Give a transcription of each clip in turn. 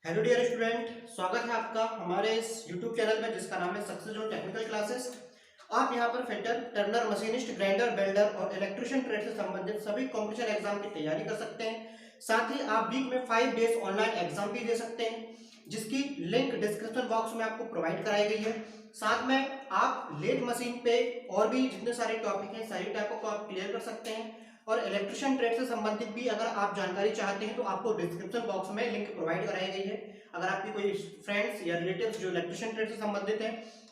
Hello dear student, स्वागत है आपका हमारे इस यूट्यूब चैनल में जिसका नाम है सक्सेस जोन टेक्निकल क्लासेस। आप यहां पर fitter, Turner, machinist, grinder, welder और इलेक्ट्रिशियन ट्रेड से संबंधित सभी कॉम्पिटिशन एग्जाम की तैयारी कर सकते हैं। साथ ही आप वीक में 5 डेज ऑनलाइन एग्जाम भी दे सकते हैं, जिसकी लिंक डिस्क्रिप्शन बॉक्स में आपको प्रोवाइड कराई गई है। साथ में आप लेथ मशीन पे और भी जितने सारे टॉपिक हैं सारी टॉपिक को आप क्लियर कर सकते हैं। और इलेक्ट्रिशियन ट्रेड से संबंधित भी अगर आप जानकारी चाहते हैं तो आपको डिस्क्रिप्शन बॉक्स में लिंक प्रोवाइड कराई गई है। अगर आपकी कोई फ्रेंड्स या रिलेटिव्स जो इलेक्ट्रिशियन ट्रेड से संबंधित हैं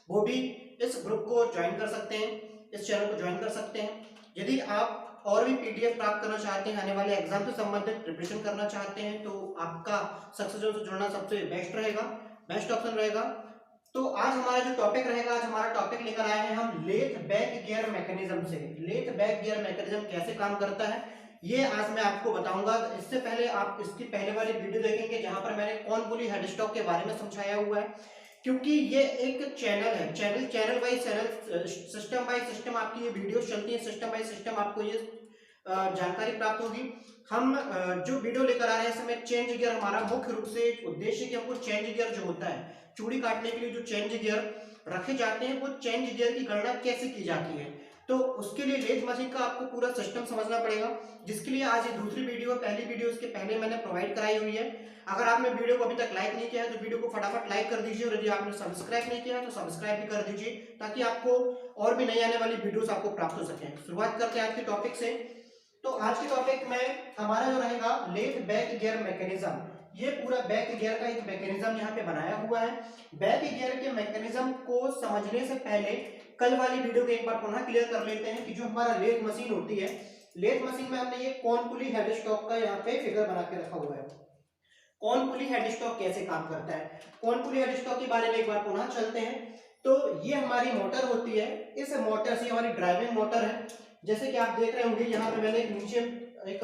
वो भी इस ग्रुप को ज्वाइन कर सकते हैं, इस चैनल को ज्वाइन कर सकते हैं। यदि आप और भी पीडीएफ प्राप्त करना चाहते हैं, आने वाले एग्जाम से संबंधित प्रिपरेशन करना चाहते हैं, तो आपका सक्सेस जोन से जुड़ना सबसे बेस्ट ऑप्शन रहेगा। तो आज हमारा जो टॉपिक रहेगा, आज हमारा टॉपिक लेकर आए हैं हम लेथ बैक गियर मैकेनिज्म से। लेथ बैक गियर मैकेनिज्म कैसे काम करता है ये आज मैं आपको बताऊंगा। इससे पहले आप इसकी पहले वाली वीडियो देखेंगे जहां पर मैंने कौन पुली हेड स्टॉक के बारे में समझाया हुआ है, क्योंकि ये एक चैनल है, channel wise channel, system by system आपकी ये वीडियो चलती है, सिस्टम बाय सिस्टम आपको ये जानकारी प्राप्त होगी। हम जो वीडियो लेकर आ रहे हैं इसमें चेंज गियर हमारा मुख्य रूप से उद्देश्य कि हमको चेंज गियर जो होता है, चूड़ी काटने के लिए जो चेंज गियर रखे जाते हैं, वो चेंज गियर की गणना कैसे की जाती है, तो उसके लिए लेथ मशीन का आपको पूरा सिस्टम समझना पड़ेगा, जिसके लिए आज ये दूसरी वीडियो, पहली वीडियो इसके पहले मैंने प्रोवाइड कराई हुई है। अगर आपने वीडियो को अभी तक लाइक नहीं किया है तो वीडियो को फटाफट लाइक कर दीजिए, और यदि आपने सब्सक्राइब नहीं किया है तो सब्सक्राइब भी कर दीजिए, ताकि आपको और भी नई आने वाली वीडियोस आपको प्राप्त हो सके। शुरुआत करते हैं आज के टॉपिक से। तो आज के टॉपिक में हमारा जो रहेगा लेथ बैक गियर मैकेनिज्म। ये पूरा बैक गियर का एक मैकेनिज्म यहाँ पे बनाया हुआ है। बैक गियर के मैकेनिज्म को समझने से पहले कल वाली वीडियो को एक बार पुनः क्लियर कर लेते हैं कि जो हमारा लेथ मशीन होती है, लेथ मशीन में हमने ये कौन पुली हेड स्टॉक का यहाँ पे फिगर बना के रखा हुआ है। कौन पुली हेड स्टॉक कैसे काम करता है, कौन पुली हेड स्टॉक के बारे में एक बार पुनः चलते हैं। तो ये हमारी मोटर होती है, इस मोटर से हमारी ड्राइविंग मोटर है। जैसे कि आप देख रहे होंगे यहाँ पे मैंने नीचे एक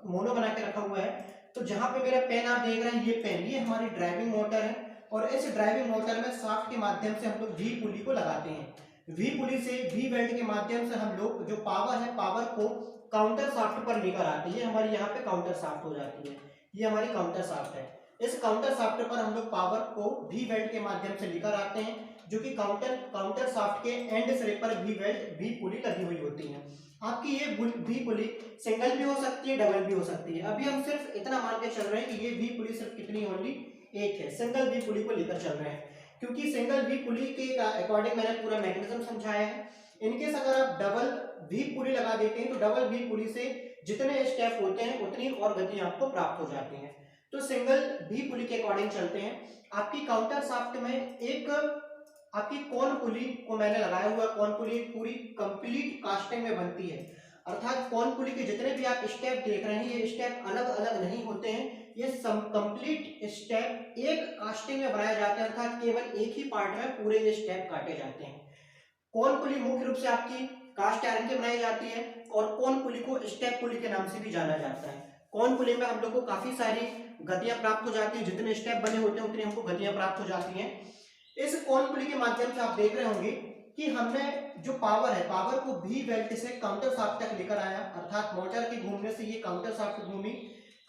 मोनो बना के रखा हुआ है। तो जहां पे मेरा पेन आप देख रहे हैं, ये पेन, ये हमारी ड्राइविंग मोटर है। और इस ड्राइविंग मोटर में शाफ्ट के माध्यम से हम लोग वी पुली को लगाते हैं। वी पुली से वी बेल्ट के माध्यम से हम लोग जो पावर है, पावर को काउंटर शाफ्ट पर लेकर आते हैं। हमारी यहाँ पे काउंटर शाफ्ट हो जाती है, ये हमारी काउंटर शाफ्ट है। इस काउंटर शाफ्ट पर हम लोग पावर को वी बेल्ट के माध्यम से लेकर आते हैं, जो कि काउंटर शाफ्ट के एंड सिरे पर वी पुली लगी हुई होती है। आपकी ये वी पुली सिंगल भी हो सकती है, डबल भी हो सकती है। अभी हम सिर्फ इतना मान के चल रहे हैं कि ये वी पुली सिर्फ कितनी ओनली एक है, सिंगल वी पुली को लेकर चल रहे हैं, क्योंकि सिंगल वी पुली के अकॉर्डिंग मैंने पूरा मैकेनिज्म समझाया है। इनकेस अगर आप डबल वी पुली लगा देते हैं तो डबल वी पुली से जितने स्टेप होते हैं उतनी और गति आपको प्राप्त हो जाती है। तो सिंगल वी पुली के अकॉर्डिंग चलते हैं। आपकी काउंटर शाफ्ट में एक आपकी कौन पुली को मैंने लगाया हुआ, कौन पुली पूरी कंप्लीट कास्टिंग में बनती है, अर्थात कौन पुली के जितने भी आप स्टेप देख रहे हैं ये स्टेप अलग अलग नहीं होते हैं, ये कंप्लीट स्टेप एक कास्टिंग में बनाया जाता है, अर्थात केवल एक ही पार्ट में पूरे ये स्टेप काटे जाते हैं। कौन पुली मुख्य रूप से आपकी कास्ट आयरन की बनाई जाती है, और कौन पुली को स्टेप पुली के नाम से भी जाना जाता है। कौन पुली में हम लोग को काफी सारी गतियां प्राप्त हो जाती है, जितने स्टेप बने होते हैं उतनी हमको गतियां प्राप्त हो जाती हैं। इस कौन पुली के माध्यम से आप देख रहे होंगे कि हमने जो पावर है, पावर को वी बेल्ट से काउंटर शाफ्ट तक लेकर आया, अर्थात मोटर के घूमने से ये काउंटर शाफ्ट घूमी,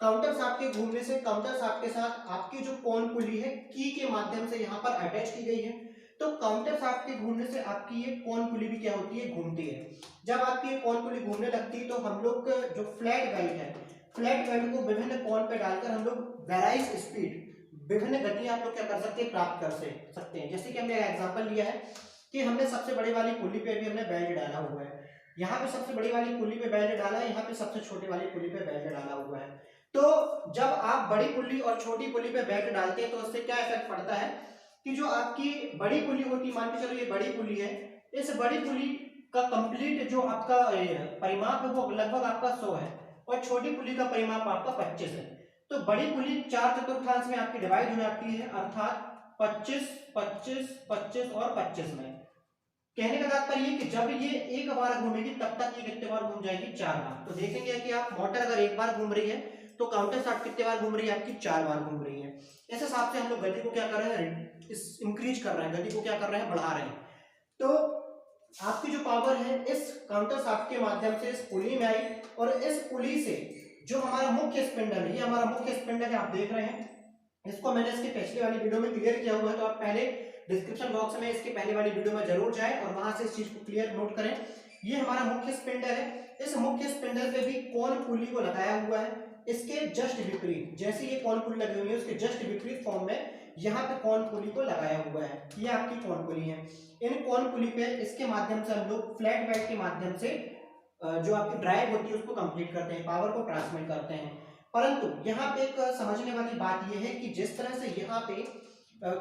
काउंटर शाफ्ट के घूमने से काउंटर शाफ्ट के साथ आपकी जो कौन पुली है की के माध्यम से यहाँ पर अटैच की गई है। तो काउंटर शाफ्ट के घूमने से आपकी ये कौन पुली भी क्या होती है, घूमती है। जब आपकी ये कौन पुली घूमने लगती है तो हम लोग जो फ्लैट बेल्ट है, फ्लैट बेल्ट को विभिन्न कौन पे डालकर हम लोग वेराइज स्पीड, विभिन्न गतियां आप लोग क्या कर सकते हैं, प्राप्त कर सकते हैं। जैसे कि हमने एग्जांपल लिया है कि हमने सबसे बड़ी वाली पुली पे भी हमने बेल्ट डाला हुआ है, यहाँ पे सबसे बड़ी वाली पुली पे बेल्ट डाला है, यहाँ पे सबसे छोटी वाली पुली पे बेल्ट डाला हुआ है। तो जब आप बड़ी पुली और छोटी पुली पे बेल्ट डालते हैं तो उससे क्या इफेक्ट पड़ता है कि जो आपकी बड़ी पुली होती है, मान के चलो ये बड़ी पुली है, इस बड़ी पुली का कंप्लीट जो आपका परिमाप है वो लगभग आपका 100 है, और छोटी पुली का परिमाप आपका 25 है। तो बड़ी पुली 4/4 में आपकी डिवाइड हो जाती है, अर्थात 25, 25, 25 और 25 में। कहने का तात्पर्य कि जब ये एक बार घूमेगी तब तक ये कितने बार घूम जाएगी, 4 बार। तो देखेंगे कि आप मोटर अगर एक बार घूम रही है तो काउंटर शाफ्ट कितने बार घूम रही है, आपकी 4 बार घूम रही है। इस हिसाब से हम लोग गति को क्या कर रहे हैं, इंक्रीज कर रहे हैं, गति को क्या कर रहे हैं, बढ़ा रहे हैं। तो आपकी जो पावर है इस काउंटर शाफ्ट के माध्यम से इस पुली में आई, और इस पुली से जो हमारा मुख्य स्पिंडल है, ये हमारा मुख्य स्पिंडल है, आप देख रहे हैं इसको मैंने इसकी पिछली वाली वीडियो में क्लियर किया हुआ है, तो आप पहले डिस्क्रिप्शन बॉक्स में इसकी पहले वाली वीडियो में जरूर जाएं और वहां से इस चीज को क्लियर नोट करें। ये हमारा मुख्य स्पिंडल है, इस मुख्य स्पिंडल पे भी कॉन पुली को लगाया हुआ है। इसके जस्ट विपरीत, जैसे ये कॉन पुली लगी हुई है उसके जस्ट विपरीत फॉर्म में यहाँ पे कॉन पुली को लगाया हुआ है। ये आपकी कॉन पुली है। इन कॉन पुली पे इसके माध्यम से हम लोग फ्लैट बेड के माध्यम से जो आपकी ड्राइव होती है उसको कंप्लीट करते हैं, पावर को ट्रांसमिट करते हैं। परंतु यहाँ पे एक समझने वाली बात यह है कि जिस तरह से यहाँ पे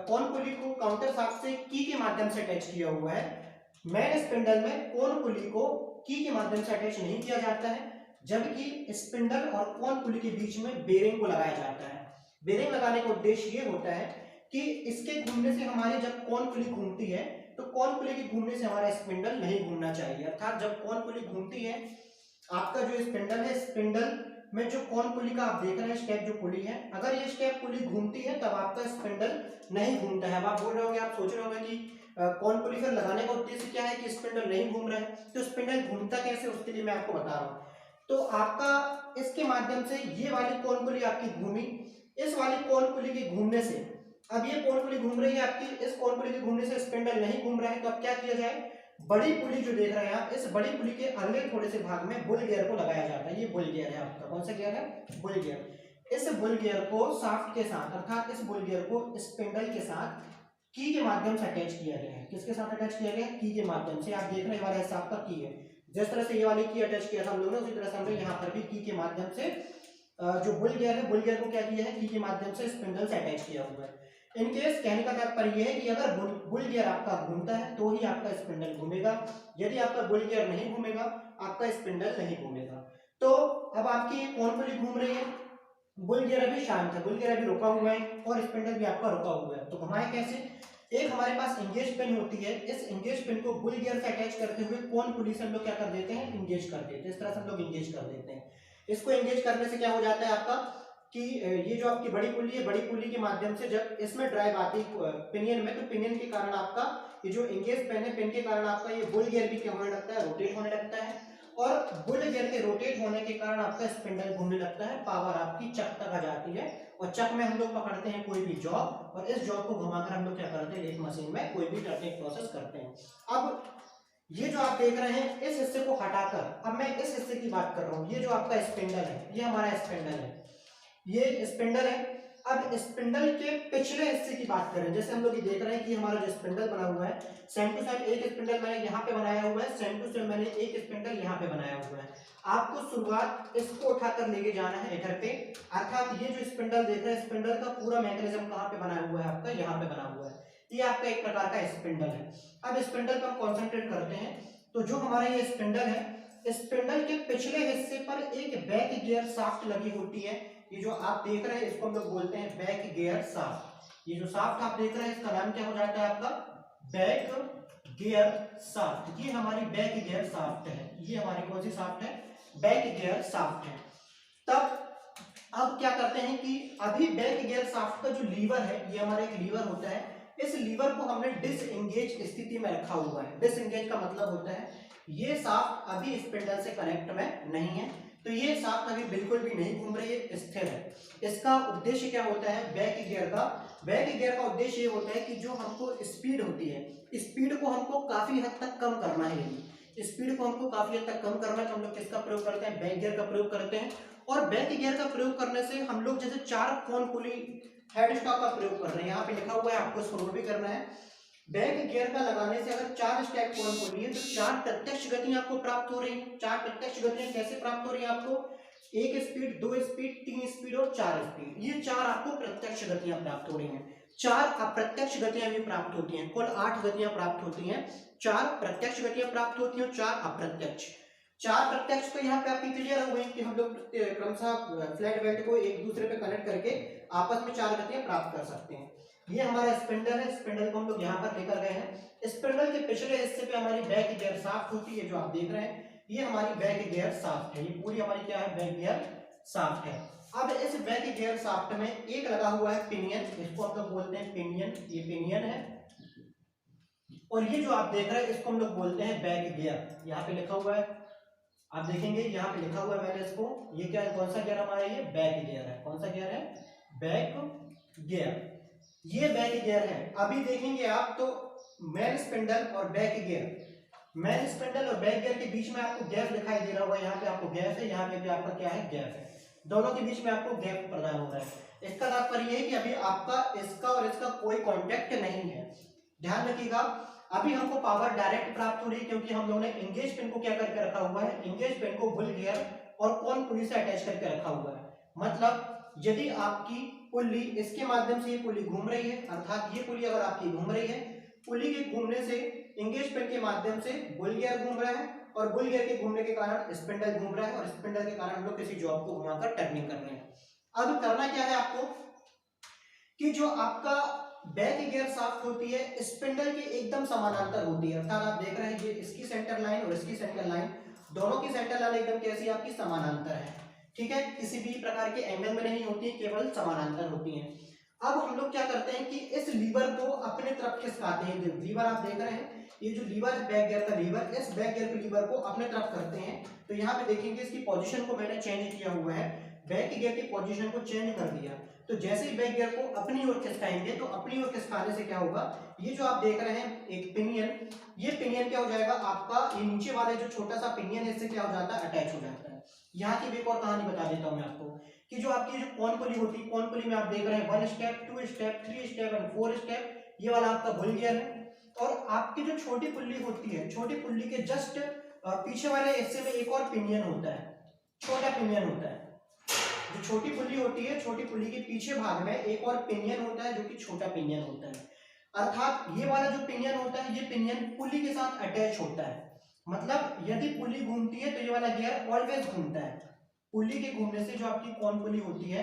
कॉन पुली को काउंटर शाफ्ट से की के माध्यम से अटैच किया हुआ है, मेन स्पिंडल में कॉन पुली को की के माध्यम से अटैच नहीं किया जाता है, जबकि स्पिंडल और कॉन पुली के बीच में बेरिंग को लगाया जाता है। बेरिंग लगाने का उद्देश्य ये होता है कि इसके घूमने से हमारे जब कॉन पुली घूमती है तो कॉन पुली के घूमने से हमारा स्पिंडल नहीं घूमना चाहिए। अर्थात जब कॉन पुली घूमती है, आपका जो स्पिंडल है, स्पिंडल में जो कॉन पुली का आप देख रहे हैं स्टेप जो पुली है, अगर ये स्टेप पुली घूमती है तब आपका स्पिंडल नहीं घूमता है। अब आप बोल रहे होंगे, आप सोच रहे होंगे कि कॉन पुली फिर लगाने का उद्देश्य क्या है कि स्पिंडल नहीं घूम रहा है, तो स्पिंडल घूमता कैसे, उसके लिए मैं आपको बता रहा हूँ। तो आपका इसके माध्यम से ये वाली कॉन पुली आपकी घूमी, इस वाली कॉन पुली के घूमने से, अब ये कॉन पुली घूम रही है आपकी, इस कॉन पुली के घूमने से स्पिंडल नहीं घूम रहा है, तो अब क्या किया जाए, बड़ी पुली जो देख रहे हैं आप, इस बड़ी पुली के अगले थोड़े से भाग में बुल गियर को लगाया जाता है। ये बुल गियर है आपका, कौन सा गियर है, बुल गियर। इस बुल गियर को शाफ्ट के साथ, अर्थात इस बुल गियर को स्पिंडल के साथ की के माध्यम से अटैच किया गया है। किसके साथ अटैच किया गया है, की के माध्यम से। आप देख रहे हैं वाला हिस्सा आपका की है, जिस तरह से ये वाली की अटैच किया था हम लोगों ने, उसी तरह से हमने यहाँ पर भी की के माध्यम से जो बुल गियर है, बुल गियर को क्या किया है, की के माध्यम से स्पिंडल से अटैच किया हुआ है। इनकेस कहने का तात्पर्य यह है कि अगर बुल गियर आपका घूमता है तो ही आपका स्पिंडल घूमेगा, यदि आपका बुल गियर नहीं घूमेगा आपका स्पिंडल नहीं घूमेगा। तो अब आपकी कॉन पुली घूम रही है, बुल गियर अभी शांत है, बुल गियर अभी रुका हुआ है और स्पिंडल भी आपका रुका हुआ है। तो घुमाए कैसे, एक हमारे पास इंगेज पिन होती है, इस इंगेज पिन को बुल गियर से अटैच करते हुए कॉन पुली से हम लोग क्या कर देते हैं, इंगेज कर देते हैं। इस तरह से हम लोग इंगेज कर देते हैं। इसको इंगेज करने से क्या हो जाता है आपका कि ये जो आपकी बड़ी पुली है, बड़ी पुली के माध्यम से जब इसमें ड्राइव आती है पिनियन में, तो पिनियन के कारण आपका ये जो इंगेज पिन है, पिन के कारण आपका ये बुल गियर भी क्या होने लगता है, रोटेट होने लगता है। और बुल गियर के रोटेट होने के कारण आपका स्पिंडल घूमने लगता है, पावर आपकी चक तक आ जाती है, और चक में हम लोग पकड़ते हैं कोई भी जॉब, और इस जॉब को घुमाकर हम लोग क्या करते हैं, एक मशीन में कोई भी टर्निंग प्रोसेस करते हैं। अब ये जो आप देख रहे हैं, इस हिस्से को हटाकर अब मैं इस हिस्से की बात कर रहा हूँ। ये जो आपका स्पिंडल है, ये हमारा स्पिंडल है, ये स्पिंडल है। अब स्पिंडल के पिछले हिस्से की बात करें, जैसे हम लोग ये देख रहे हैं कि हमारा जो स्पिंडल बना हुआ है, सेम टू सेम एक स्पिंडल मैंने यहाँ पे बनाया हुआ है, सेम टू सेम मैंने एक स्पिंडल यहाँ पे बनाया हुआ है। आपको शुरुआत इसको उठाकर लेके जाना है इधर पे, अर्थात ये जो स्पिंडल देख रहे हैं, स्पिंडल का पूरा मैकेनिज्म कहाँ पे बना हुआ है आपका, यहाँ पे बना हुआ है। ये आपका एक प्रकार का स्पिंडल है। अब स्पिंडल पर हम कॉन्सेंट्रेट करते हैं, तो जो हमारा ये स्पिंडल है, स्पिंडल के पिछले हिस्से पर एक बैक गियर शाफ्ट लगी होती है। ये जो आप देख रहे हैं इसको हम लोग बोलते हैं बैक गियर शाफ्ट। ये जो शाफ्ट आप देख रहे हैं इसका नाम क्या हो जाता है आपका, बैक गियर शाफ्ट। ये हमारी बैक गियर शाफ्ट है, ये हमारी कौन सी शाफ्ट है, बैक गियर शाफ्ट है। तब अब क्या करते हैं कि अभी बैक गियर शाफ्ट का जो लीवर है, ये हमारा एक लीवर होता है, इस लीवर को हमने डिसएंगेज स्थिति में रखा हुआ है। डिसएंगेज का मतलब होता है ये शाफ्ट अभी स्पिंडल से कनेक्ट में नहीं है, तो ये शाफ्ट अभी बिल्कुल भी नहीं घूम रही है, स्थिर है। इसका उद्देश्य क्या होता है, बैक गियर का उद्देश्य ये होता है कि जो हमको स्पीड होती है, स्पीड को हमको काफी हद तक कम करना है। स्पीड को हमको काफी हद तक कम करना है, तो हम लोग किसका प्रयोग करते हैं, बैक गियर का प्रयोग करते हैं। और बैक गियर का प्रयोग करने से हम लोग जैसे 4 कॉन पुली हेड स्टॉक का प्रयोग कर रहे हैं, यहाँ पे लिखा हुआ है, आपको इसको नोट भी करना है। बैक गियर का लगाने से अगर 4 स्टेप कॉन पुली है तो 4 प्रत्यक्ष गतियां आपको प्राप्त हो रही हैं। 4 प्रत्यक्ष गतियां कैसे प्राप्त हो रही है आपको, 1 स्पीड, 2 स्पीड, 3 स्पीड और 4 स्पीड। ये 4 आपको प्रत्यक्ष गतियां प्राप्त हो रही हैं। 4 अप्रत्यक्ष गतियां भी प्राप्त होती हैं, कुल 8 गतियां प्राप्त होती हैं। 4 प्रत्यक्ष गतियां प्राप्त होती हैं, 4 अप्रत्यक्ष। 4 प्रत्यक्ष तो यहाँ पे आपकी क्लियर हो गई कि हम लोग क्रमशः फ्लैट बेल्ट को एक दूसरे पे कनेक्ट करके आपस में 4 गतियां प्राप्त कर सकते हैं। ये हमारा स्पिंडल है, स्पिंडल को हम लोग यहाँ पर लेकर गए हैं। स्पिंडल के पिछले हिस्से पे हमारी बैक गियर शाफ्ट होती है, जो आप देख रहे हैं, ये हमारी बैक गियर शाफ्ट है। ये पूरी हमारी क्या है, बैक गियर शाफ्ट है। अब इस बैक गियर शाफ्ट में एक लगा हुआ है पिनियन, इसको हम लोग बोलते हैं पिनियन, ये पिनियन है। और ये जो आप देख रहे हैं इसको हम लोग बोलते हैं बैक गियर। यहाँ पे लिखा हुआ है, आप देखेंगे यहाँ पे लिखा हुआ है मैंने इसको, ये क्या है, कौन सा गियर हमारा, ये बैक गियर है। कौन सा गियर है, बैक गियर, ये बैक गियर है। अभी देखेंगे आप तो मेन स्पिंडल और बैक गियर, मेन स्पिंडल और बैक गियर के बीच में आपको गैप दिखाई दे रहा होगा, यहाँ पे आपको गैप है, यहाँ पे भी आपका क्या है, गैप है, दोनों के बीच में आपको गैप प्रदान हो रहा है। इसका तात्पर्य है कि अभी आपका इसका और इसका कोई कॉन्टेक्ट नहीं है। ध्यान रखिएगा, अभी हमको पावर डायरेक्ट प्राप्त हो रही है क्योंकि हम लोगों ने इंगेज पिन को क्या करके रखा हुआ है, इंगेज पिन को बुल गियर और कॉन पुली से अटैच करके रखा हुआ है। मतलब यदि आपकी पुली इसके माध्यम से ये पुली घूम रही है, अर्थात ये पुली अगर आपकी घूम रही है, पुली के घूमने से इंगेज पिन के माध्यम से बुल गियर घूम रहा है और बुल गियर के घूमने के कारण स्पिंडल घूम रहा है और स्पिंडल के कारण हम लोग किसी जॉब को घुमाकर टर्निंग कर रहे हैं। अब करना क्या है आपको कि जो आपका बैक गियर शाफ्ट होती है स्पिंडल के एकदम समानांतर होती है, अर्थात आप देख रहे हैं ये इसकी सेंटर लाइन और इसकी सेंटर लाइन, दोनों की सेंटर लाइन एकदम कैसी आपकी समानांतर है, ठीक है, किसी भी प्रकार के एंगल में नहीं होती है, केवल समानांतर होती है। अब हम लोग क्या करते हैं कि इस लीवर को अपने तरफ खिसकाते हैं, लीवर आप देख रहे हैं, ये जो लीवर है बैक गियर का लीवर, इस बैक गियर के लीवर को अपने तरफ करते हैं। तो यहाँ पे देखेंगे इसकी पोजीशन को मैंने चेंज किया हुआ है, बैक गियर की पोजीशन को चेंज कर दिया। तो जैसे ही बैक गियर को अपनी ओर खिसकाएंगे तो अपनी ओर खिसकाने से क्या होगा, ये जो आप देख रहे हैं एक पिनियन, ये पिनियन क्या हो जाएगा आपका, ये नीचे वाले जो छोटा सा पिनियन है इससे क्या हो जाता है, अटैच हो जाता है। यहाँ की भी एक और कहानी बता देता हूँ मैं आपको कि जो आपकी जो कॉन पुली होती है, कॉन पुली में आप देख रहे हैं 1 step 2 step 3 step and 4 step, ये वाला आपका बुल गियर है। और आपकी जो छोटी पुल्ली होती है, छोटी पुल्ली के जस्ट पीछे वाले हिस्से में एक और पिनियन होता है, छोटा पिनियन होता है। जो छोटी पुल्ली होती है, छोटी पुल्ली के पीछे भाग में एक और पिनियन होता है जो कि छोटा पिनियन होता है। अर्थात ये वाला जो पिनियन होता है, ये पिनियन पुल्ली के साथ अटैच होता है। मतलब यदि पुल्ली घूमती है तो ये वाला गियर ऑलवेज घूमता है। पुल्ली के घूमने से जो आपकी कॉन पुली होती है,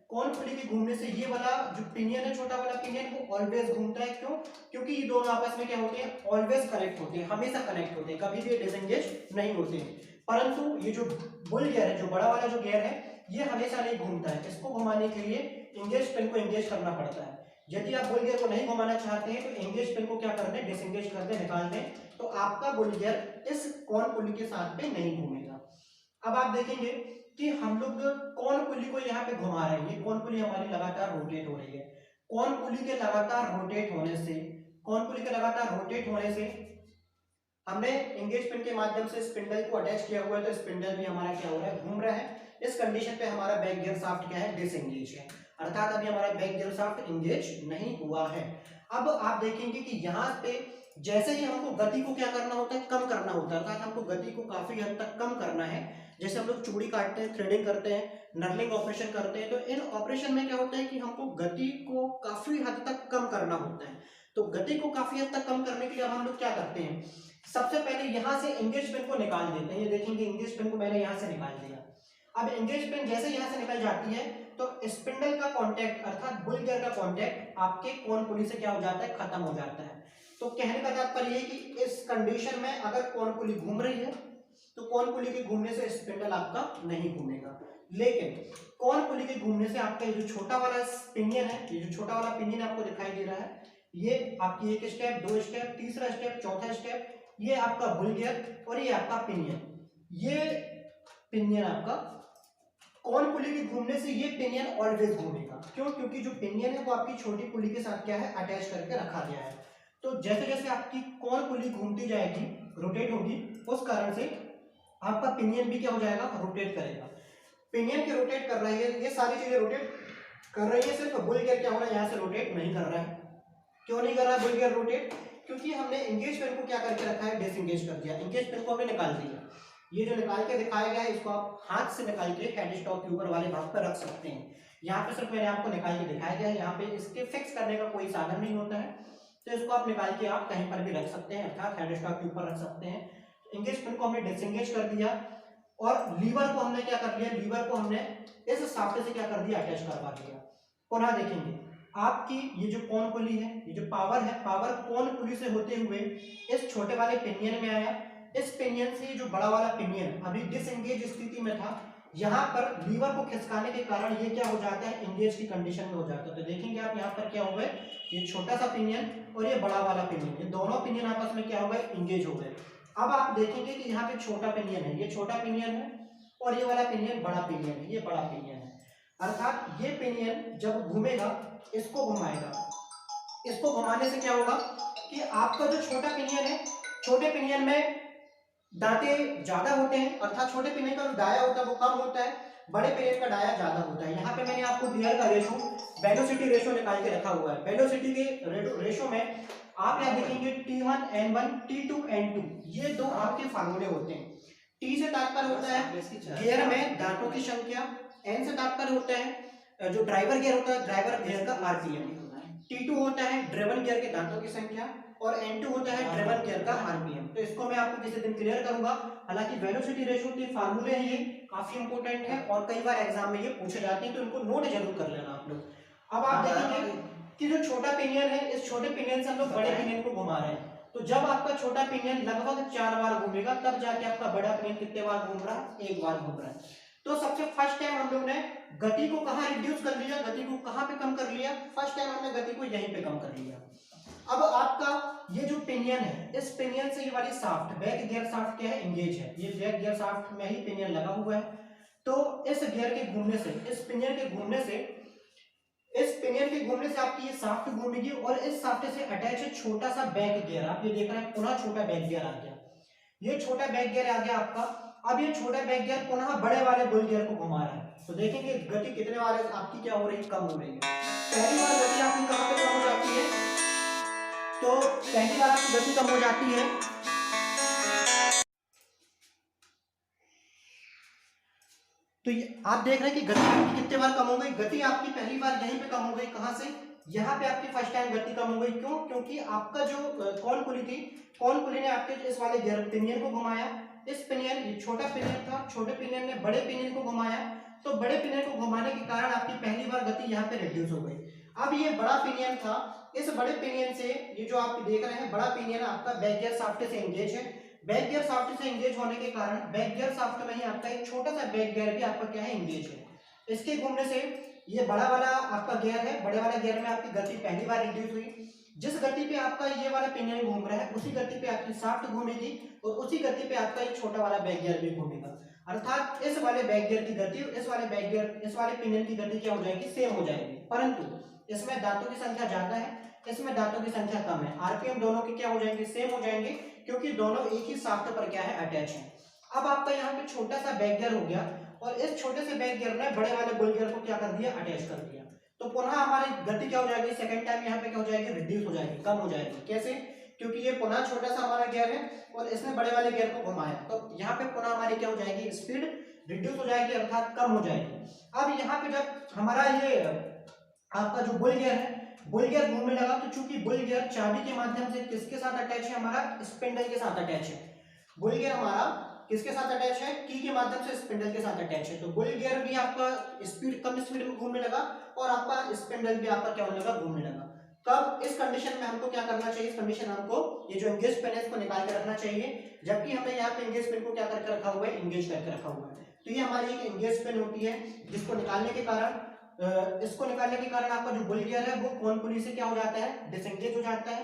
कॉन पुली के घूमने से ये वाला जो पिनियन है, छोटा वाला पिनियन, वो ऑलवेज घूमता है। क्यों? क्योंकि ये दोनों आपस में क्या होते हैं, ऑलवेज कनेक्ट होते हैं, हमेशा कनेक्ट होते हैं, कभी भी डिसएंगेज नहीं होते हैं। परंतु ये जो बुल गियर है, जो बड़ा वाला जो गियर है, ये हमेशा नहीं घूमता है। इसको घुमाने के लिए इंगेज पिन को इंगेज करना पड़ता है। यदि आप बुल गियर को नहीं घुमाना चाहते हैं तो इंगेज पिन को क्या कर दें, डिसएंगेज कर दें, निकाल दें, तो आपका बुल गियर इस कॉन पुली के साथ में नहीं घूमेगा। अब आप देखेंगे कि हम लोग कॉन पुली को यहाँ पे घुमा रहे हैं, ये कॉन पुली हमारी लगातार रोटेट हो रही है। कॉन पुली के लगातार रोटेट होने से, कॉन पुली के लगातार रोटेट होने से हमने इंगेज पिन के माध्यम से स्पिंडल को अटैच किया हुआ है, तो स्पिंडल भी हमारा क्या हो रहा है, घूम रहा है। इस कंडीशन पे हमारा बैक गियर शाफ्ट क्या है, डिसएंगेज है, अर्थात अभी हमारा बैक गियर शाफ्ट इंगेज नहीं हुआ है। अब आप देखेंगे कि यहाँ पे जैसे ही हमको गति को क्या करना होता है, कम करना होता है, अर्थात हमको गति को काफी हद तक कम करना है। जैसे हम लोग चूड़ी काटते हैं, थ्रेडिंग करते हैं, नर्लिंग ऑपरेशन करते हैं, तो इन ऑपरेशन में क्या होता है कि हमको गति को काफी हद तक कम करना होता है। तो गति को काफी हद तक कम करने के लिए अब हम लोग क्या करते हैं, सबसे पहले यहाँ से इंगेज पिन को निकाल देते हैं। ये देखेंगे इंगेज पिन को मैंने यहाँ से निकाल दिया। अब इंगेज पिन जैसे यहाँ से निकल जाती है तो स्पिंडल का कांटेक्ट, अर्थात बुल गियर का कांटेक्ट आपके कॉन पुली से क्या हो जाता है, खत्म हो जाता है। तो कहने का तात्पर्य है कि इस कंडीशन में अगर कॉन पुली घूम रही है तो कॉन पुली के घूमने से स्पिंडल आपका नहीं घूमेगा, लेकिन कॉन पुली के घूमने से आपका ये जो छोटा वाला पिनियन है, ये जो छोटा वाला पिनियन आपको दिखाई दे रहा है, ये आपकी एक स्टेप, दो स्टेप, तीसरा स्टेप, चौथा स्टेप, ये आपका बुल गियर और ये आपका पिनियन। ये पिनियन आपका कॉन पुली के घूमने से ये पिनियन ऑलवेज घूमेगा। क्यों? क्योंकि जो पिनियन है वो आपकी छोटी पुली के साथ क्या है, अटैच करके रखा गया है। तो जैसे जैसे आपकी कॉन पुली घूमती जाएगी, रोटेट होगी, उस कारण से आपका पिनियन भी क्या हो जाएगा, रोटेट करेगा। पिनियन के रोटेट कर रही है, ये सारी चीजें रोटेट कर रही है, सिर्फ बुल गियर क्या हो रहा है, यहाँ से रोटेट नहीं कर रहा है। क्यों नहीं कर रहा है बुल गियर रोटेट? क्योंकि हमने इंगेज पिन को क्या करके रखा है, डिसएंगेज कर दिया। इंगेज पिन को हमने निकाल दिया। ये जो निकाल के दिखाया गया है, इसको आप हाथ से निकाल के हेड स्टॉक के ऊपर वाले भाग पर रख सकते हैं। यहाँ पे सिर्फ मैंने आपको निकाल के दिखाया गया है, यहाँ पे इसके फिक्स करने का कोई साधन नहीं होता है, तो इसको आप निकाल के आप कहीं पर भी रख सकते हैं, अर्थात हेड स्टॉक के ऊपर रख सकते हैं। इंगेज पिन को हमने डिसएंगेज कर दिया और लीवर को हमने क्या कर लिया, लीवर को हमने इस शाफ्ट से क्या कर दिया, अटैच करवा दिया। पुनः देखेंगे आपकी ये जो कॉन पुली है, ये जो पावर है, पावर कॉन पुली से होते हुए इस छोटे वाले पिनियन में आया। इस पिनियन से जो बड़ा वाला पिनियन अभी डिसएंगेज स्थिति में था, यहाँ पर लीवर को खिसकाने के कारण ये क्या हो जाता है, एंगेज की कंडीशन में हो जाता है। तो देखेंगे आप यहाँ पर क्या हो गए, ये छोटा सा पिनियन और ये बड़ा वाला पिनियन, ये दोनों पिनियन आपस में क्या हो गए, एंगेज हो गए। अब आप देखेंगे कि यहाँ पे छोटा पिनियन है, ये छोटा पिनियन है, और ये वाला पिनियन बड़ा पिनियन है, ये बड़ा पिनियन है। अर्थात ये पिनियन जब घूमेगा इसको घुमाएगा, इसको घुमाने से क्या होगा कि आपका जो छोटा पिनियन है, छोटे पिनियन में दांते ज्यादा होते हैं, अर्थात छोटे पिनियन का जो डाया होता है वो कम होता है, बड़े पिनियन का डाया ज्यादा होता है। यहाँ पे मैंने आपको गियर का रेशो, वेलोसिटी रेशो निकाल के रखा हुआ है। वेलोसिटी के रेशो में आप यहाँ देखेंगे T1 N1 T2 N2, ये दो आपके फार्मूले होते हैं। T से तात्पर्य होता है गियर में दांतों की संख्या, N से तात्पर्य होता है जो ड्राइवर गियर होता है, ड्राइवर गियर का आरपीएम, T2 होता है ड्रिवन गियर के दांतों की संख्या, और N2 होता है ड्रिवन गियर का आरपीएम। तो इसको मैं आपको किसी दिन क्लियर करूंगा। हालांकि वेलोसिटी रेशो के फार्मूले हैं, ये काफी इंपॉर्टेंट है और कई बार एग्जाम में ये पूछे जाते हैं, तो इनको नोट जरूर कर लेना आप लोग। अब आप देखेंगे कि जो छोटा पिनियन है, इस छोटे पिनियन से हम लोग बड़े पिनियन को घुमा रहे हैं। तो जब आपका छोटा पिनियन लगभग 4 बार घूमेगा तब जाके आपका बड़ा पिनियन कितने बार घूम रहा है, 1 बार घूम रहा है। तो सबसे फर्स्ट टाइम हम लोग ने गति को कहाँ रिड्यूस कर लिया, गति को कहाँ पे कम कर लिया, फर्स्ट टाइम हमने गति को यहीं पे कम कर लिया। अब आपका ये जो पिनियन है, इस पिनियन से ये वाली शाफ्ट, बैक गियर शाफ्ट क्या है, एंगेज है, ये बैक गियर शाफ्ट में ही पिनियन लगा हुआ है। तो इस गियर के घूमने से, इस पिनियन के घूमने से, इस पिनियन के घूमने से आपकी ये शाफ्ट घूमेगी और इस शाफ्ट से अटैच है छोटा सा बैक गियर। आप ये देख रहे हैं पुनः छोटा बैक गियर आ गया, ये छोटा बैक गियर आ गया आपका। अब ये छोटा बैक गियर पुनः बड़े वाले बुल गियर को घुमा रहा है। तो देखेंगे गति कितने बार आपकी क्या हो रही है, कम हो रही है। पहली बार गति आपकी कहां पे कम हो जाती है, तो पहली बार आपकी गति कम हो जाती है, तो आप देख रहे हैं कि गति आपकी कितने बार कम हो गई। गति आपकी पहली बार यहीं पे कम हो गई, कहां से, यहाँ पे आपकी फर्स्ट टाइम गति कम हो गई। क्यों? क्योंकि आपका जो कौन पुली थी, कौन पुली ने आपके इस वाले गियर पिनियन को घुमाया। इस पिनियन, ये छोटा पिनियन था, छोटे पिनियन ने बड़े पिनियन को घुमाया, तो बड़े पिनियन को घुमाने के कारण आपकी पहली बार गति यहाँ पे रिड्यूस हो गई। अब ये बड़ा पिनियन था, इस बड़े पिनियन से, ये जो आप देख रहे हैं बड़ा पिनियन आपका बैक गियर शाफ्ट से एंगेज है। बैक गियर शाफ्ट से एंगेज होने के कारण बैक गियर शाफ्ट में ही आपका एक छोटा सा बैक गियर भी आपका क्या है, एंगेज है। इसके घूमने से ये बड़ा वाला आपका गियर है, बड़े वाले गियर में आपकी गति पहली बार रिड्यूस हुई। जिस गति पे आपका ये वाला पिनियन घूम रहा है उसी गति पे आपकी शाफ्ट घूमेगी और उसी गति पे आपका एक छोटा वाला बैक गियर भी घूमेगा। अर्थात इस वाले बैक गियर की गति और इस वाले बैक गियर, इस वाले पिनियन की गति क्या हो जाएगी, सेम हो जाएगी। परंतु इसमें दांतों की संख्या ज्यादा है, इसमें दांतों की संख्या कम है। आरपीएम दोनों के क्या हो जाएंगे, सेम हो जाएंगे, क्योंकि दोनों एक ही शाफ्ट पर क्या है, अटैच है। अब आपका यहाँ पे छोटा सा बैक गियर हो गया और इस छोटे से बैक गियर ने बड़े वाले बुल गियर को क्या कर दिया, अटैच कर दिया। तो पुनः हमारी गति क्या हो जाएगी, सेकंड टाइम यहाँ पे क्या हो जाएगी, रिड्यूस हो जाएगी, कम हो जाएगी। कैसे? क्योंकि ये पुनः छोटा सा हमारा गियर है और इसने बड़े वाले गियर को घुमाया, तो यहाँ पे पुनः हमारी क्या हो जाएगी, स्पीड रिड्यूस हो जाएगी, अर्थात कम हो जाएगी। अब यहाँ पे जब हमारा ये आपका जो बुल गियर है, बुल गियर घूमने लगा, तो चूंकि बुल गियर चाबी के माध्यम से किसके साथ अटैच है, हमारा स्पिंडल के साथ अटैच है। बुल गियर हमारा किसके साथ अटैच है, की के माध्यम से स्पिंडल के साथ अटैच है। तो बुल गियर भी आपका स्पीड, कम स्पीड में घूमने लगा और आपका स्पिंडल भी आपका क्या होने लगा, घूमने लगा। तब इस कंडीशन में हमको क्या करना चाहिए, इस कंडीशन हमको ये जो एंगेज पिन है इसको निकाल के रखना चाहिए, जबकि हमने यहाँ पे एंगेज पिन को क्या करके रखा हुआ है, एंगेज करके रखा हुआ है। तो ये हमारी एक एंगेज पिन होती है, जिसको निकालने के कारण, इसको निकालने के कारण आपका जो बुल गियर है वो कौन पुली से क्या हो जाता है, डिसएंगेज हो जाता है।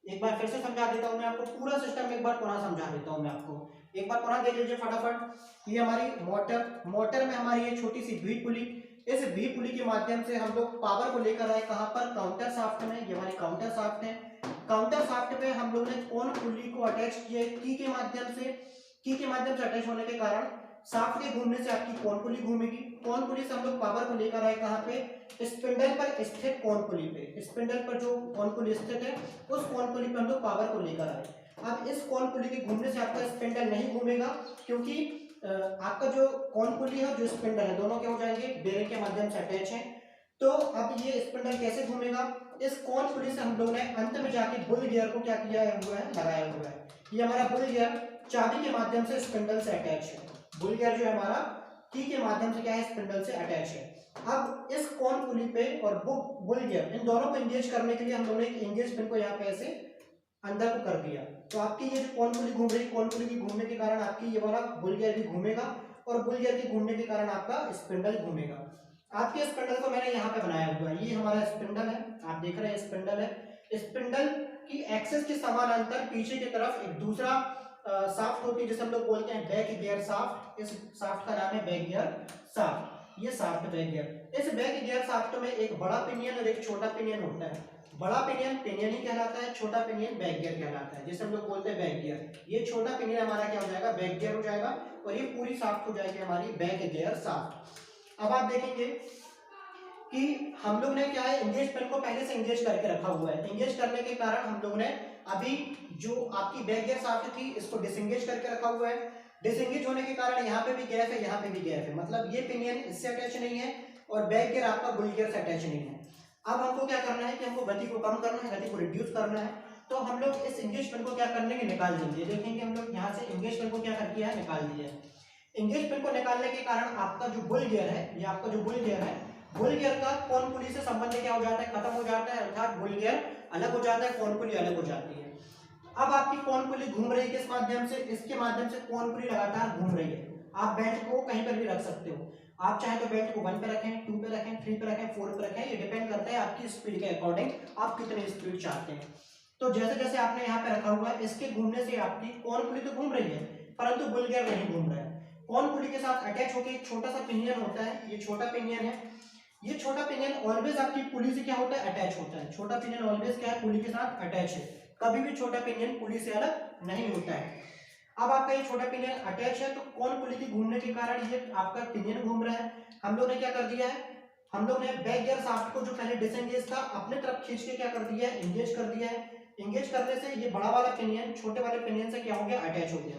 एक बार फिर से समझा देता हूं मैं आपको, पूरा सिस्टम एक बार पुनः समझा देता हूं मैं आपको, एक बार पुनः देख लीजिए फटाफट। ये हमारी मोटर में हमारी ये छोटी सी वी पुली, इस वी पुली के माध्यम से हम लोग पावर को लेकर आए कहां पर, काउंटर शाफ्ट में। ये हमारी काउंटर शाफ्ट है, काउंटर शाफ्ट पे हम लोग ने कौन पुली को अटैच किया, की के माध्यम से। की के माध्यम से अटैच होने के कारण शाफ्ट के घूमने से आपकी कौन पुली घूमेगी। कौन पुली से हम लोग पावर को लेकर आए कहां पे, स्पिंडल पर स्थित कौन पुली पे। स्पिंडल पर जो कौन पुली स्थित है उस कौन पुली पर हम लोग पावर को लेकर आए। अब इस कौन पुली के घूमने से आपका स्पिंडल नहीं घूमेगा, क्योंकि आपका जो कौन पुली है, जो स्पिंडल है, दोनों क्या हो जाएंगे, बेरिंग के माध्यम से अटैच है। तो अब ये स्पिंडल कैसे घूमेगा, इस कौन पुली से हम लोग ने अंत में जाके बुल गियर को क्या किया हुआ है, लगाया हुआ है। ये हमारा बुल गियर चाबी के माध्यम से स्पिंडल से अटैच है। बुल गियर जो है हमारा की के माध्यम से क्या है, स्पिंडल से अटैच है। अब इस कौन पुली पे और बुल गियर, इन दोनों को एंगेज करने के लिए हम लोगों ने एक एंगेज पिन को यहाँ पे ऐसे अंदर को कर दिया। तो आपकी ये जो कौन पुली घूम रही, कौन पुली की घूमने के कारण आपकी ये वाला बुल गियर भी घूमेगा और बुल गियर के घूमने के कारण आपका स्पिंडल घूमेगा। आपके स्पिंडल को मैंने यहाँ पे बनाया हुआ है, ये हमारा स्पिंडल है, आप देख रहे हैं स्पिंडल है। स्पिंडल की एक्सेस के समानांतर पीछे की तरफ एक दूसरा शाफ्ट होती है जिसे हम लोग बोलते हैं बैक गियर शाफ्ट। इस शाफ्ट का नाम है बैक गियर शाफ्ट। ये शाफ्ट बैक गियर। इस बैक गियर शाफ्ट में एक बड़ा पिनियन और एक छोटा पिनियन होता है। बड़ा पिनियन पिनियन ही कहलाता है, छोटा पिनियन बैक गियर कहलाता है, जिसे हम लोग बोलते हैं बैक गियर। ये छोटा पिनियन हमारा क्या हो जाएगा, बैक गियर हो जाएगा, और ये पूरी शाफ्ट हो जाएगी हमारी बैक गियर शाफ्ट। अब आप देखेंगे कि हम लोग ने क्या है, इंगेज पेन को पहले से इंगेज करके रखा हुआ है। इंगेज करने के कारण हम लोग ने अभी जो आपकी बैक गियर शाफ्ट थी इसको डिसएंगेज करके रखा हुआ है। डिसएंगेज होने के कारण यहाँ पे भी गैप है, यहाँ पे भी गैप है, मतलब ये पिनियन इससे अटैच नहीं है और बैक गियर आपका बुल गियर से अटैच नहीं है। अब हमको क्या करना है कि हमको गति को कम करना है, गति को रिड्यूस करना है। तो हम लोग इस इंगेज पेन को क्या करने के निकाल देंगे। देखेंगे हम लोग यहाँ से इंगेज पेन को क्या कर दिया है, निकाल दिया है। इंगेज पेन को निकालने के कारण आपका जो बुल गियर है, ये आपका जो बुल गियर है, बुल गियर का कॉर्न पुली से संबंध क्या हो जाता है, खत्म हो जाता है, अर्थात बुल गियर अलग हो जाता है, कॉर्न पुली अलग हो जाती है। अब आपकी कॉर्न पुली घूम रही है किस माध्यम से, इसके माध्यम से कॉर्न पुली लगातार घूम रही है। आप बेल्ट को कहीं पर भी रख सकते हो, आप चाहे तो बेल्ट को 1 पे रखें, 2 पे रखें, 3 पे रखें, 4 पे रखें, ये डिपेंड करता है आपकी स्पीड के अकॉर्डिंग, आप कितनी स्पीड चाहते हैं। तो जैसे जैसे आपने यहाँ पे रखा हुआ है, इसके घूमने से आपकी कॉर्न पुली तो घूम रही है परंतु बुल गियर नहीं घूम रहा है। कॉर्न पुली के साथ अटैच होकर एक छोटा सा पिनियन होता है, ये छोटा पिनियन है। ये छोटा पिनियन ऑलवेज आपकी पुली से क्या होता है, अटैच होता है। छोटा पिनियन ऑलवेज क्या है, पुली के साथ अटैच है, कभी भी छोटा पिनियन पुली से अलग नहीं होता है। अब आपका ये छोटा पिनियन अटैच है, तो कॉर्न पुली के घूमने के कारण ये आपका पिनियन घूम रहा है। हम लोग ने क्या कर दिया है, हम लोग ने बैक गियर शाफ्ट को जो पहले डिसएंगेज था अपने तरफ खींच के क्या कर दिया है, इंगेज कर दिया है। इंगेज करने से ये बड़ा वाला पिनियन छोटे वाले पिनियन से क्या हो गया, अटैच हो गया।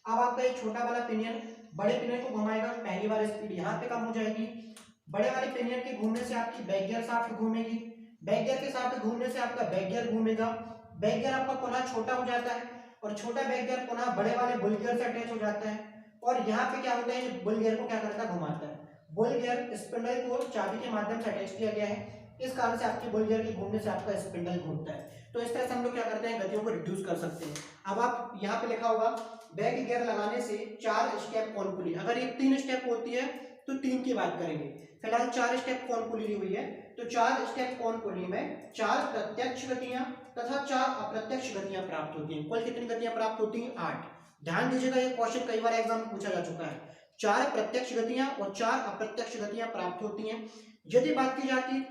अब आपका ये छोटा वाला पिनियन बड़े पिनियन को घुमाएगा, पहली बार स्पीड यहाँ पे कम हो जाएगी। बड़े वाले पिनियन के घूमने से आपकी बैक गियर शाफ्ट घूमेगी, बैक गियर के साथ घूमने से आपका बैक गियर घूमेगा। बैक गियर आपका पुनः छोटा हो जाता है और छोटा बैक गियर पुनः बड़े वाले बुल गियर से अटैच हो जाता है। और यहाँ पे क्या होता है, बुल गियर को क्या करता है, घुमाता है। बुल गियर स्पिंडल को चाबी के माध्यम से अटैच किया गया है, इस कारण से आपके बुल गियर के घूमने से आपका स्पिंडल घूमता है। तो इस तरह से हम लोग क्या करते हैं, गतियों को रिड्यूस कर सकते हैं। अब आप यहाँ पे लिखा होगा बैक गियर लगाने से 4 स्टेप कॉर्न पुली, अगर ये 3 स्टेप होती है तो 3 की बात करेंगे, फिलहाल 4 स्टेप कॉर्न पुली ली हुई है। तो 4 स्टेप कॉर्न पुली में 4 प्रत्यक्ष गतियां तथा 4 अप्रत्यक्ष गतियां प्राप्त होती हैं। कुल कितनी गतियां प्राप्त होती हैं, 8। ध्यान दीजिएगा, ये क्वेश्चन कई बार एग्जाम में पूछा जा चुका है। 4 प्रत्यक्ष गतियां और 4 अप्रत्यक्ष गतियां प्राप्त होती हैं। यदि बात की जाती है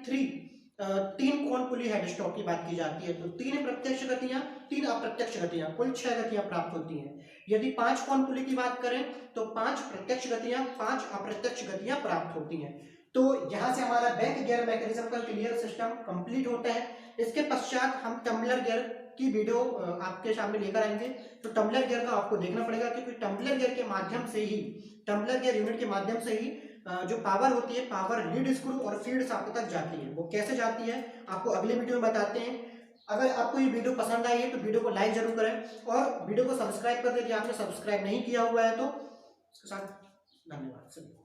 3 कॉर्न पुली हेड स्टॉक की बात की जाती है तो 3 प्रत्यक्ष गतियां, 3 अप्रत्यक्ष गतियां, कुल 6 गतियां प्राप्त होती हैं। यदि 5 कॉर्न पुली की बात करें तो 5 प्रत्यक्ष गतियां, 5 अप्रत्यक्ष गतियां प्राप्त होती हैं। तो यहाँ से हमारा बैक गियर मैकेनिज्म का क्लियर सिस्टम कंप्लीट होता है। इसके पश्चात हम टम्बलर गियर की वीडियो आपके सामने लेकर आएंगे। तो टम्बलर गियर का आपको देखना पड़ेगा, क्योंकि टम्बलर गियर के माध्यम से ही, टम्बलर गियर यूनिट के माध्यम से ही जो पावर होती है, पावर लीड स्क्रू और फीड शाफ्ट तक जाती है। वो कैसे जाती है आपको अगले वीडियो में बताते हैं। अगर आपको ये वीडियो पसंद आई है तो वीडियो को लाइक जरूर करें और वीडियो को सब्सक्राइब कर दें यदि आपने सब्सक्राइब नहीं किया हुआ है तो। इसके साथ धन्यवाद सभी।